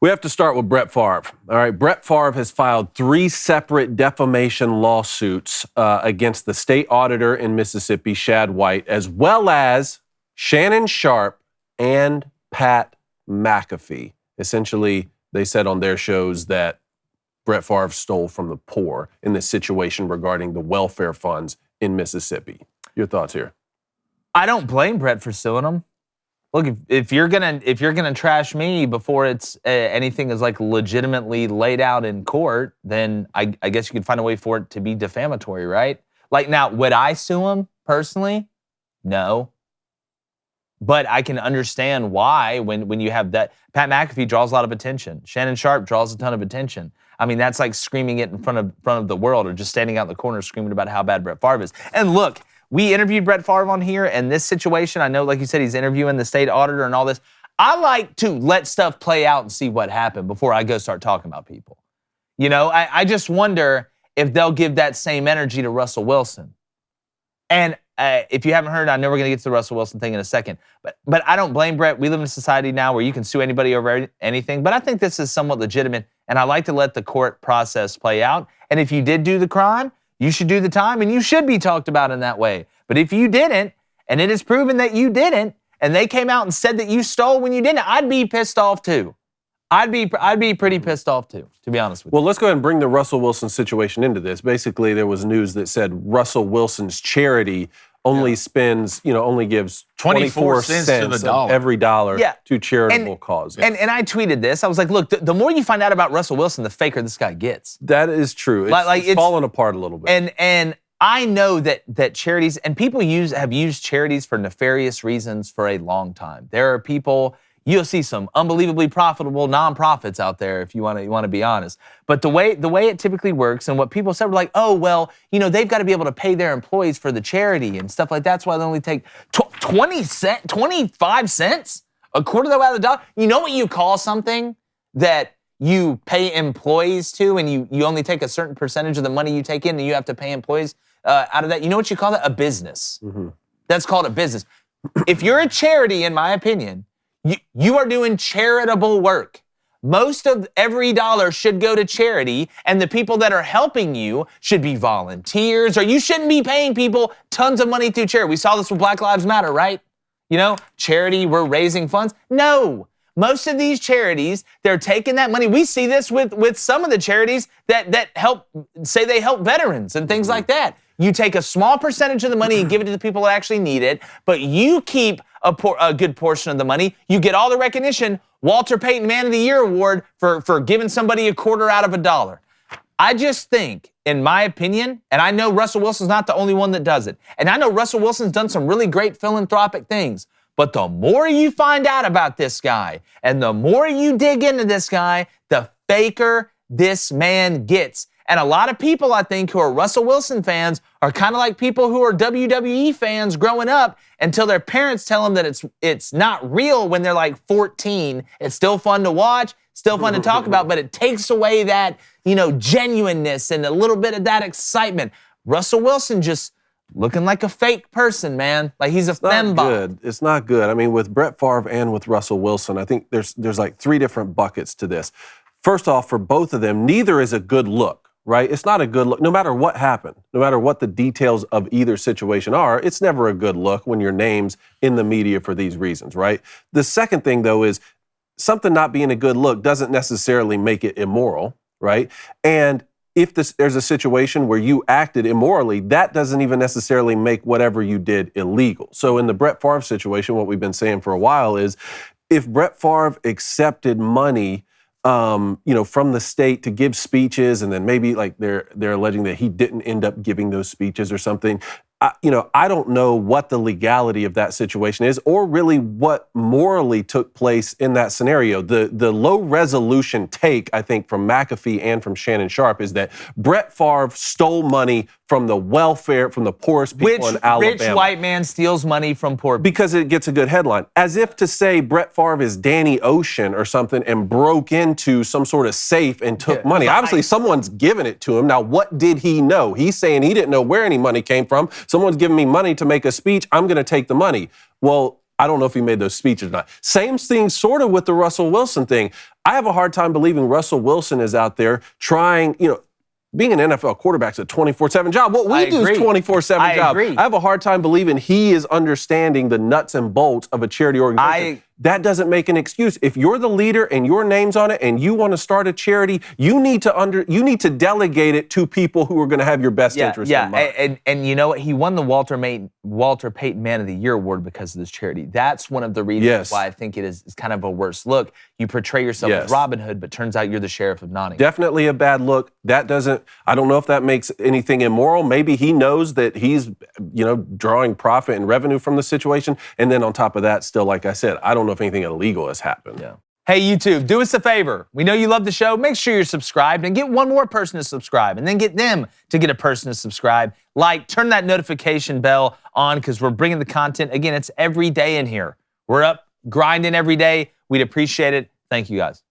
We have to start with Brett Favre. All right, Brett Favre has filed 3 separate defamation lawsuits against the state auditor in Mississippi, Shad White, as well as Shannon Sharpe and Pat McAfee. Essentially, they said on their shows that Brett Favre stole from the poor in this situation regarding the welfare funds in Mississippi. Your thoughts here? I don't blame Brett for suing them. Look, if you're gonna trash me before it's anything is like legitimately laid out in court, then I guess you could find a way for it to be defamatory, right? Like now, would I sue him personally? No. But I can understand why when you have that. Pat McAfee draws a lot of attention. Shannon Sharpe draws a ton of attention. I mean, that's like screaming it in front of the world, or just standing out in the corner screaming about how bad Brett Favre is. And look, we interviewed Brett Favre on here, and this situation, I know, like you said, he's interviewing the state auditor and all this. I like to let stuff play out and see what happened before I go start talking about people. You know, I just wonder if they'll give that same energy to Russell Wilson. And if you haven't heard, I know we're going to get to the Russell Wilson thing in a second, but I don't blame Brett. We live in a society now where you can sue anybody over anything, but I think this is somewhat legitimate, and I like to let the court process play out. And if you did do the crime, you should do the time, and you should be talked about in that way. But if you didn't, and it is proven that you didn't, and they came out and said that you stole when you didn't, I'd be pissed off too. I'd be pretty pissed off too, to be honest with you. Well, let's go ahead and bring the Russell Wilson situation into this. Basically, there was news that said Russell Wilson's charity only only gives 24 cents to the dollar. Of every dollar to charitable causes. And I tweeted this. I was like, look, the more you find out about Russell Wilson, the faker this guy gets. That is true. It's fallen apart a little bit. And I know that charities, and people have used charities for nefarious reasons for a long time. There are people, you'll see some unbelievably profitable nonprofits out there, if you want to be honest. But the way it typically works, and what people said were like, oh, well, they've got to be able to pay their employees for the charity and stuff like that. That's why they only take 25 cents, a quarter out of the dollar. You know what you call something that you pay employees to, and you only take a certain percentage of the money you take in, and you have to pay employees out of that? You know what you call that? A business. Mm-hmm. That's called a business. If you're a charity, in my opinion, you are doing charitable work. Most of every dollar should go to charity, and the people that are helping you should be volunteers, or you shouldn't be paying people tons of money through charity. We saw this with Black Lives Matter, right? Charity, we're raising funds. No. Most of these charities, they're taking that money. We see this with some of the charities that help, say they help veterans and things like that. You take a small percentage of the money and give it to the people that actually need it, but you keep a good portion of the money. You get all the recognition. Walter Payton Man of the Year Award for giving somebody a quarter out of a dollar. I just think, in my opinion, and I know Russell Wilson's not the only one that does it, and I know Russell Wilson's done some really great philanthropic things, but the more you find out about this guy and the more you dig into this guy, the faker this man gets. And a lot of people, I think, who are Russell Wilson fans are kind of like people who are WWE fans growing up until their parents tell them that it's not real when they're like 14. It's still fun to watch, still fun to talk about, but it takes away that, genuineness and a little bit of that excitement. Russell Wilson just looking like a fake person, man. Like he's a fembot. It's not good. I mean, with Brett Favre and with Russell Wilson, I think there's like 3 different buckets to this. First off, for both of them, neither is a good look. Right? It's not a good look. No matter what happened, no matter what the details of either situation are, it's never a good look when your name's in the media for these reasons, right? The second thing, though, is something not being a good look doesn't necessarily make it immoral, right? And if there's a situation where you acted immorally, that doesn't even necessarily make whatever you did illegal. So in the Brett Favre situation, what we've been saying for a while is if Brett Favre accepted money from the state to give speeches, and then maybe like they're alleging that he didn't end up giving those speeches or something. I don't know what the legality of that situation is, or really what morally took place in that scenario. The low resolution take, I think, from McAfee and from Shannon Sharpe is that Brett Favre stole money from the welfare, from the poorest people in Alabama. Rich white man steals money from poor people. Because it gets a good headline. As if to say Brett Favre is Danny Ocean or something and broke into some sort of safe and took money. Obviously, someone's given it to him. Now, what did he know? He's saying he didn't know where any money came from. Someone's giving me money to make a speech. I'm going to take the money. Well, I don't know if he made those speeches or not. Same thing sort of with the Russell Wilson thing. I have a hard time believing Russell Wilson is out there trying, being an NFL quarterback's a 24/7 job. What we do is 24/7 job. Agree. I have a hard time believing he is understanding the nuts and bolts of a charity organization. That doesn't make an excuse. If you're the leader and your name's on it and you want to start a charity, you need to delegate it to people who are going to have your best interest in mind. And you know what? He won the Walter Payton Man of the Year award because of this charity. That's one of the reasons why I think it is kind of a worse look. You portray yourself as Robin Hood, but turns out you're the sheriff of Nottingham. Definitely a bad look. I don't know if that makes anything immoral. Maybe he knows that he's, drawing profit and revenue from the situation. And then on top of that, still, like I said, I don't know if anything illegal has happened. Yeah. Hey, YouTube, do us a favor. We know you love the show. Make sure you're subscribed and get one more person to subscribe and then get them to get a person to subscribe. Turn that notification bell on because we're bringing the content. Again, it's every day in here. We're up grinding every day. We'd appreciate it. Thank you, guys.